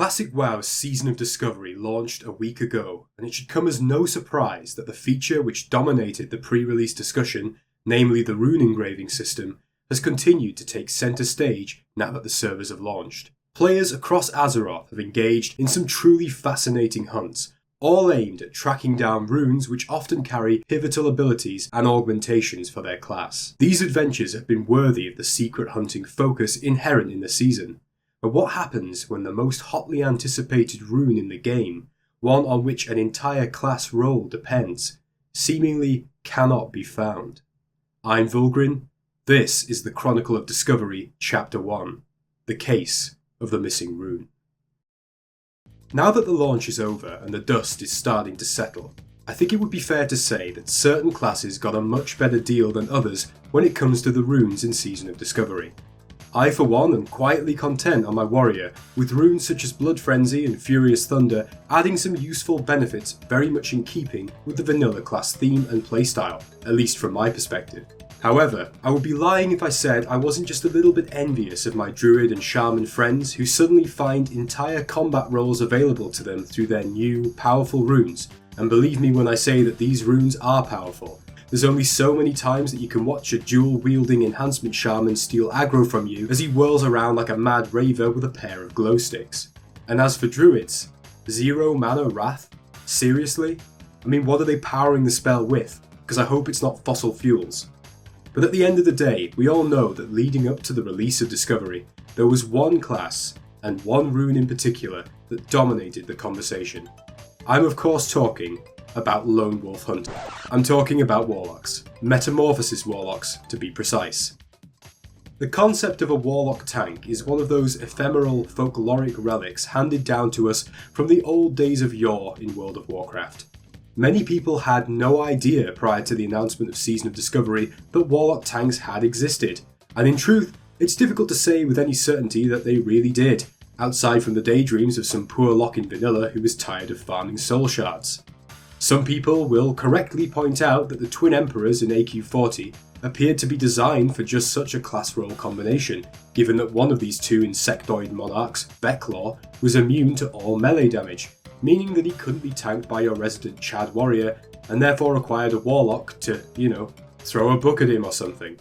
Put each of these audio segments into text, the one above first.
Classic WoW's Season of Discovery launched a week ago, and it should come as no surprise that the feature which dominated the pre-release discussion, namely the rune engraving system, has continued to take centre stage now that the servers have launched. Players across Azeroth have engaged in some truly fascinating hunts, all aimed at tracking down runes which often carry pivotal abilities and augmentations for their class. These adventures have been worthy of the secret hunting focus inherent in the season. But what happens when the most hotly anticipated rune in the game, one on which an entire class role depends, seemingly cannot be found? I'm Vulgrin. This is the Chronicle of Discovery, Chapter 1, The Case of the Missing Rune. Now that the launch is over and the dust is starting to settle, I think it would be fair to say that certain classes got a much better deal than others when it comes to the runes in Season of Discovery. I, for one, am quietly content on my warrior, with runes such as Blood Frenzy and Furious Thunder adding some useful benefits very much in keeping with the vanilla class theme and playstyle, at least from my perspective. However, I would be lying if I said I wasn't just a little bit envious of my druid and shaman friends who suddenly find entire combat roles available to them through their new, powerful runes, and believe me when I say that these runes are powerful. There's only so many times that you can watch a dual-wielding enhancement shaman steal aggro from you as he whirls around like a mad raver with a pair of glow sticks. And as for druids, 0 mana wrath? Seriously? I mean, what are they powering the spell with? Because I hope it's not fossil fuels. But at the end of the day, we all know that leading up to the release of Discovery, there was one class, and one rune in particular, that dominated the conversation. I'm of course talking about Lone Wolf Hunter. I'm talking about Warlocks. Metamorphosis Warlocks, to be precise. The concept of a Warlock tank is one of those ephemeral folkloric relics handed down to us from the old days of yore in World of Warcraft. Many people had no idea prior to the announcement of Season of Discovery that Warlock tanks had existed, and in truth, it's difficult to say with any certainty that they really did, outside from the daydreams of some poor lock in vanilla who was tired of farming soul shards. Some people will correctly point out that the Twin Emperors in AQ40 appeared to be designed for just such a class role combination, given that one of these two insectoid monarchs, Becklaw, was immune to all melee damage, meaning that he couldn't be tanked by your resident Chad warrior, and therefore required a Warlock to, throw a book at him or something.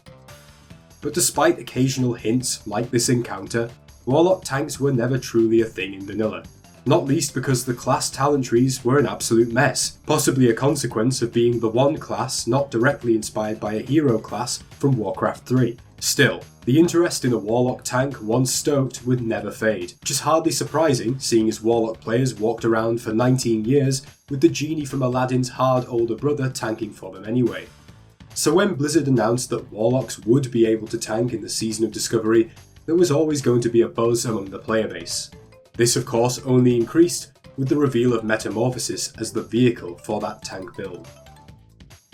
But despite occasional hints like this encounter, Warlock tanks were never truly a thing in vanilla. Not least because the class talent trees were an absolute mess, possibly a consequence of being the one class not directly inspired by a hero class from Warcraft 3. Still, the interest in a Warlock tank once stoked would never fade, which is hardly surprising seeing as Warlock players walked around for 19 years with the genie from Aladdin's hard older brother tanking for them anyway. So when Blizzard announced that Warlocks would be able to tank in the Season of Discovery, there was always going to be a buzz among the player base. This of course only increased with the reveal of Metamorphosis as the vehicle for that tank build.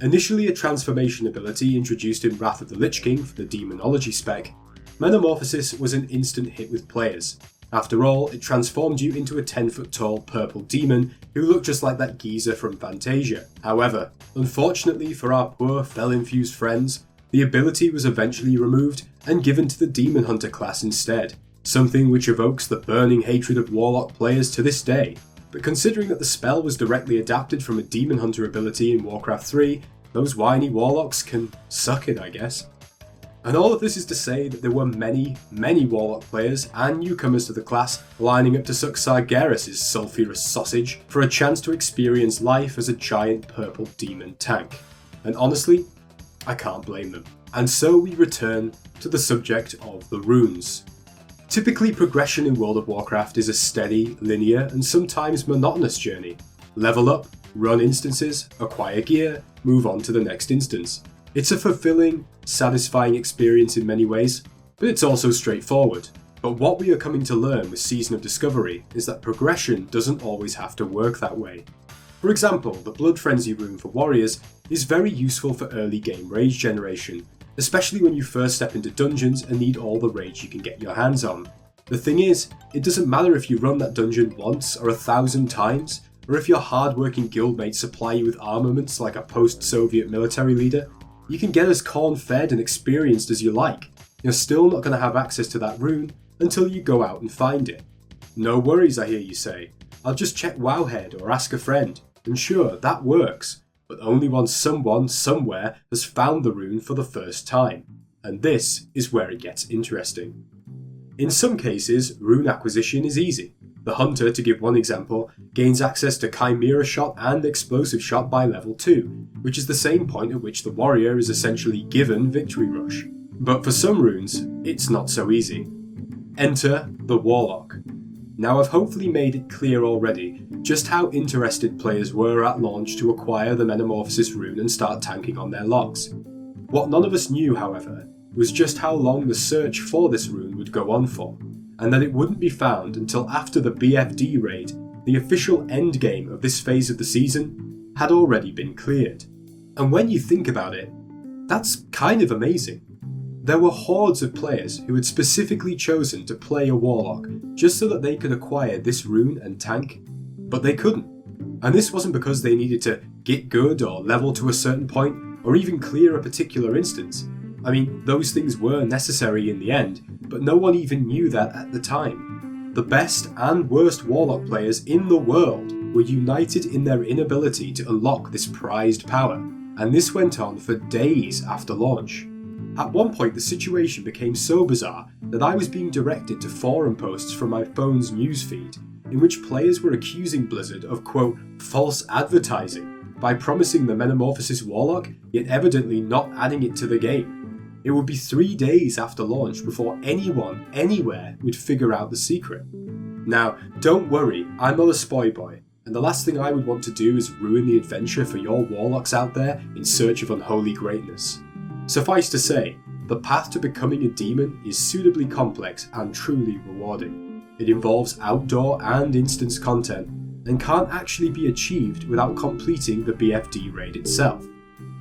Initially a transformation ability introduced in Wrath of the Lich King for the Demonology spec, Metamorphosis was an instant hit with players. After all, it transformed you into a 10-foot tall purple demon who looked just like that geezer from Fantasia. However, unfortunately for our poor fel-infused friends, the ability was eventually removed and given to the Demon Hunter class instead. Something which evokes the burning hatred of Warlock players to this day. But considering that the spell was directly adapted from a Demon Hunter ability in Warcraft 3, those whiny Warlocks can suck it, I guess. And all of this is to say that there were many Warlock players and newcomers to the class lining up to suck Sargeras' sulphurous sausage for a chance to experience life as a giant purple demon tank. And honestly, I can't blame them. And so we return to the subject of the runes. Typically, progression in World of Warcraft is a steady, linear, and sometimes monotonous journey. Level up, run instances, acquire gear, move on to the next instance. It's a fulfilling, satisfying experience in many ways, but it's also straightforward. But what we are coming to learn with Season of Discovery is that progression doesn't always have to work that way. For example, the Blood Frenzy rune for warriors is very useful for early game rage generation, especially when you first step into dungeons and need all the rage you can get your hands on. The thing is, it doesn't matter if you run that dungeon once or 1,000 times, or if your hard-working guildmates supply you with armaments like a post-Soviet military leader. You can get as corn-fed and experienced as you like. You're still not going to have access to that rune until you go out and find it. No worries, I hear you say. I'll just check Wowhead or ask a friend. And sure, that works, but only once someone somewhere has found the rune for the first time. And this is where it gets interesting. In some cases, rune acquisition is easy. The hunter, to give one example, gains access to Chimera Shot and Explosive Shot by level 2, which is the same point at which the warrior is essentially given Victory Rush. But for some runes, it's not so easy. Enter the Warlock. Now I've hopefully made it clear already just how interested players were at launch to acquire the Metamorphosis Rune and start tanking on their logs. What none of us knew, however, was just how long the search for this rune would go on for, and that it wouldn't be found until after the BFD raid, the official endgame of this phase of the season, had already been cleared. And when you think about it, that's kind of amazing. There were hordes of players who had specifically chosen to play a Warlock just so that they could acquire this rune and tank, but they couldn't. And this wasn't because they needed to get good or level to a certain point, or even clear a particular instance. I mean, those things were necessary in the end, but no one even knew that at the time. The best and worst Warlock players in the world were united in their inability to unlock this prized power, and this went on for days after launch. At one point, the situation became so bizarre that I was being directed to forum posts from my phone's newsfeed, in which players were accusing Blizzard of, quote, false advertising by promising the Metamorphosis Warlock, yet evidently not adding it to the game. It would be 3 days after launch before anyone, anywhere, would figure out the secret. Now, don't worry, I'm not a spoy boy, and the last thing I would want to do is ruin the adventure for your Warlocks out there in search of unholy greatness. Suffice to say, the path to becoming a demon is suitably complex and truly rewarding. It involves outdoor and instance content, and can't actually be achieved without completing the BFD raid itself.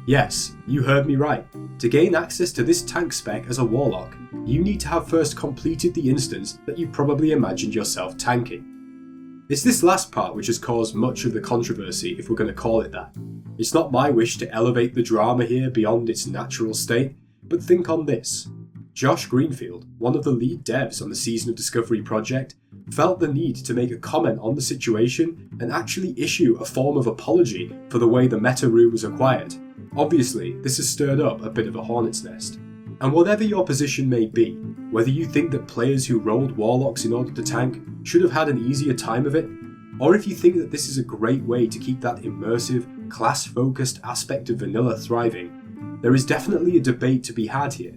Yes, you heard me right. To gain access to this tank spec as a Warlock, you need to have first completed the instance that you probably imagined yourself tanking. It's this last part which has caused much of the controversy, if we're going to call it that. It's not my wish to elevate the drama here beyond its natural state, but think on this. Josh Greenfield, one of the lead devs on the Season of Discovery project, felt the need to make a comment on the situation and actually issue a form of apology for the way the meta rune was acquired. Obviously, this has stirred up a bit of a hornet's nest. And whatever your position may be, whether you think that players who rolled Warlocks in order to tank should have had an easier time of it, or if you think that this is a great way to keep that immersive, class-focused aspect of vanilla thriving, there is definitely a debate to be had here.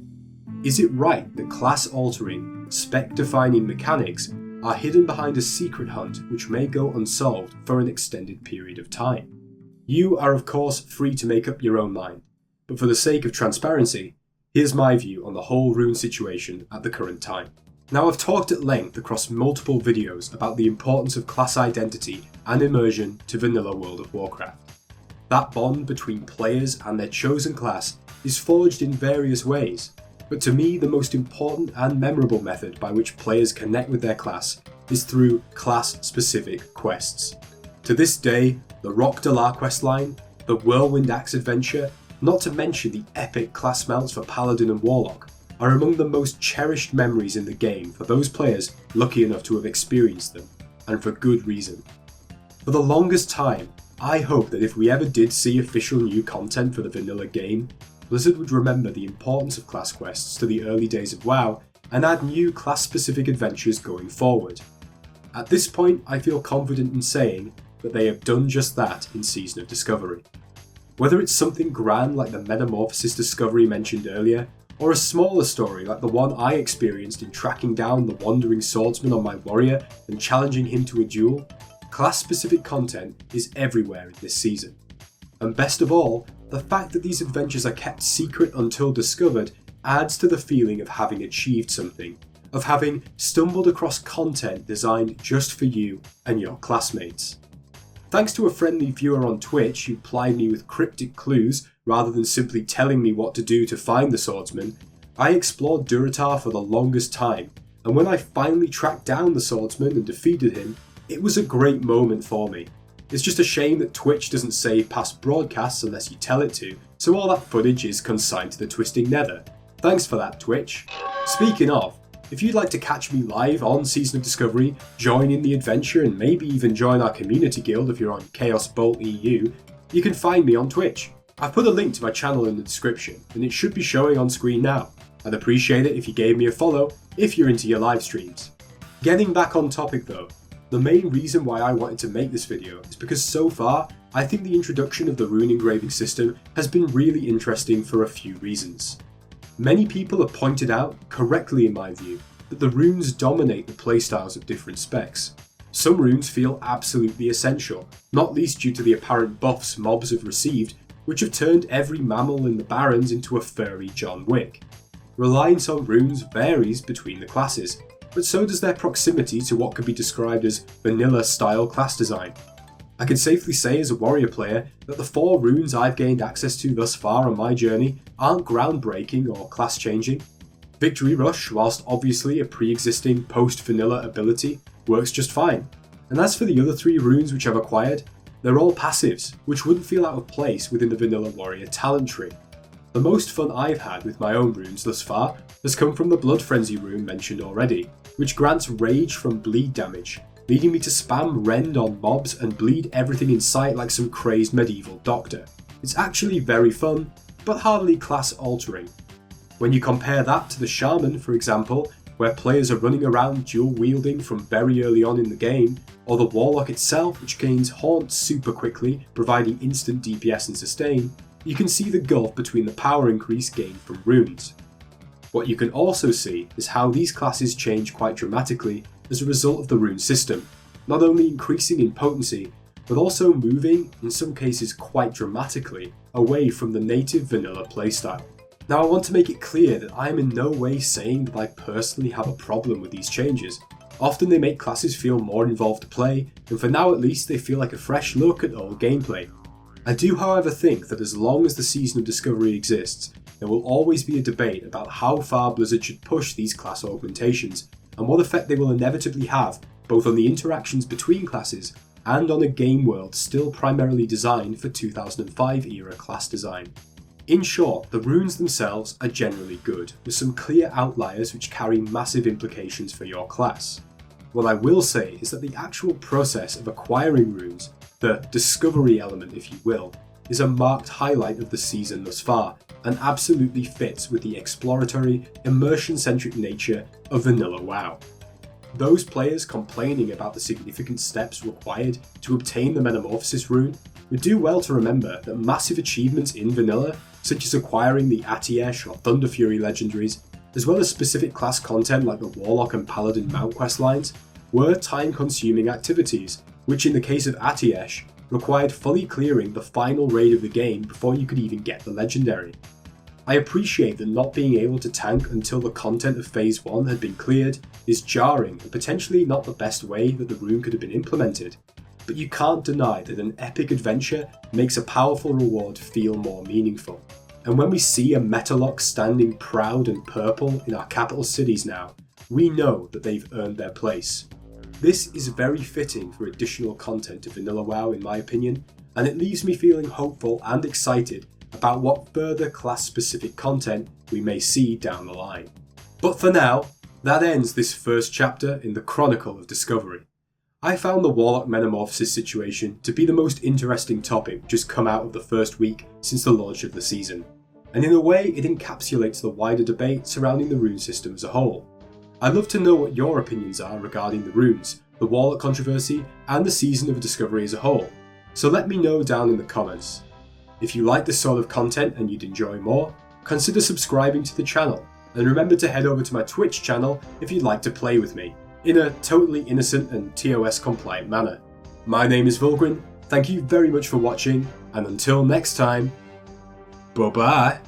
Is it right that class-altering, spec-defining mechanics are hidden behind a secret hunt which may go unsolved for an extended period of time? You are of course free to make up your own mind, but for the sake of transparency, here's my view on the whole rune situation at the current time. Now, I've talked at length across multiple videos about the importance of class identity and immersion to vanilla World of Warcraft. That bond between players and their chosen class is forged in various ways, but to me the most important and memorable method by which players connect with their class is through class-specific quests. To this day, the Rock de la questline, the Whirlwind Axe adventure, not to mention the epic class mounts for Paladin and Warlock, are among the most cherished memories in the game for those players lucky enough to have experienced them, and for good reason. For the longest time, I hope that if we ever did see official new content for the vanilla game, Blizzard would remember the importance of class quests to the early days of WoW and add new class-specific adventures going forward. At this point, I feel confident in saying that they have done just that in Season of Discovery. Whether it's something grand like the Metamorphosis Discovery mentioned earlier, or a smaller story like the one I experienced in tracking down the Wandering Swordsman on my warrior and challenging him to a duel, class-specific content is everywhere in this season. And best of all, the fact that these adventures are kept secret until discovered adds to the feeling of having achieved something, of having stumbled across content designed just for you and your classmates. Thanks to a friendly viewer on Twitch who plied me with cryptic clues rather than simply telling me what to do to find the swordsman, I explored Durotar for the longest time, and when I finally tracked down the swordsman and defeated him, it was a great moment for me. It's just a shame that Twitch doesn't save past broadcasts unless you tell it to, so all that footage is consigned to the Twisting Nether. Thanks for that, Twitch. Speaking of, If you'd like to catch me live on Season of Discovery, join in the adventure and maybe even join our community guild if you're on Chaos Bolt EU, you can find me on Twitch. I've put a link to my channel in the description and it should be showing on screen now. I'd appreciate it if you gave me a follow if you're into your live streams. Getting back on topic though, the main reason why I wanted to make this video is because so far I think the introduction of the rune engraving system has been really interesting for a few reasons. Many people have pointed out, correctly in my view, that the runes dominate the playstyles of different specs. Some runes feel absolutely essential, not least due to the apparent buffs mobs have received, which have turned every mammal in the Barrens into a furry John Wick. Reliance on runes varies between the classes, but so does their proximity to what could be described as vanilla style class design. I can safely say as a warrior player that the 4 runes I've gained access to thus far on my journey aren't groundbreaking or class changing. Victory Rush, whilst obviously a pre-existing post-vanilla ability, works just fine. And as for the other 3 runes which I've acquired, they're all passives, which wouldn't feel out of place within the vanilla warrior talent tree. The most fun I've had with my own runes thus far has come from the Blood Frenzy rune mentioned already, which grants rage from bleed damage, leading me to spam rend on mobs and bleed everything in sight like some crazed medieval doctor. It's actually very fun, but hardly class altering. When you compare that to the Shaman, for example, where players are running around dual wielding from very early on in the game, or the Warlock itself which gains Haunt super quickly, providing instant DPS and sustain, you can see the gulf between the power increase gained from runes. What you can also see is how these classes change quite dramatically as a result of the rune system, not only increasing in potency, but also moving, in some cases quite dramatically, away from the native vanilla playstyle. Now I want to make it clear that I am in no way saying that I personally have a problem with these changes. Often they make classes feel more involved to play, and for now at least they feel like a fresh look at old gameplay. I do however think that as long as the Season of Discovery exists, there will always be a debate about how far Blizzard should push these class augmentations, and what effect they will inevitably have both on the interactions between classes and on a game world still primarily designed for 2005 era class design. In short, the runes themselves are generally good, with some clear outliers which carry massive implications for your class. What I will say is that the actual process of acquiring runes, the discovery element if you will, is a marked highlight of the season thus far, and absolutely fits with the exploratory, immersion-centric nature of vanilla WoW. Those players complaining about the significant steps required to obtain the Metamorphosis Rune would do well to remember that massive achievements in vanilla, such as acquiring the Atiesh or Thunder Fury legendaries, as well as specific class content like the Warlock and Paladin mount quest lines, were time-consuming activities, which in the case of Atiesh, required fully clearing the final raid of the game before you could even get the legendary. I appreciate that not being able to tank until the content of Phase 1 had been cleared is jarring and potentially not the best way that the rune could have been implemented, but you can't deny that an epic adventure makes a powerful reward feel more meaningful. And when we see a Metalloc standing proud and purple in our capital cities now, we know that they've earned their place. This is very fitting for additional content to Vanilla WoW in my opinion, and it leaves me feeling hopeful and excited about what further class-specific content we may see down the line. But for now, that ends this first chapter in the Chronicle of Discovery. I found the Warlock Metamorphosis situation to be the most interesting topic just come out of the first week since the launch of the season, and in a way it encapsulates the wider debate surrounding the rune system as a whole. I'd love to know what your opinions are regarding the runes, the Warlock controversy, and the Season of Discovery as a whole, so let me know down in the comments. If you like this sort of content and you'd enjoy more, consider subscribing to the channel, and remember to head over to my Twitch channel if you'd like to play with me, in a totally innocent and TOS compliant manner. My name is Vulgrin, thank you very much for watching, and until next time, bye bye!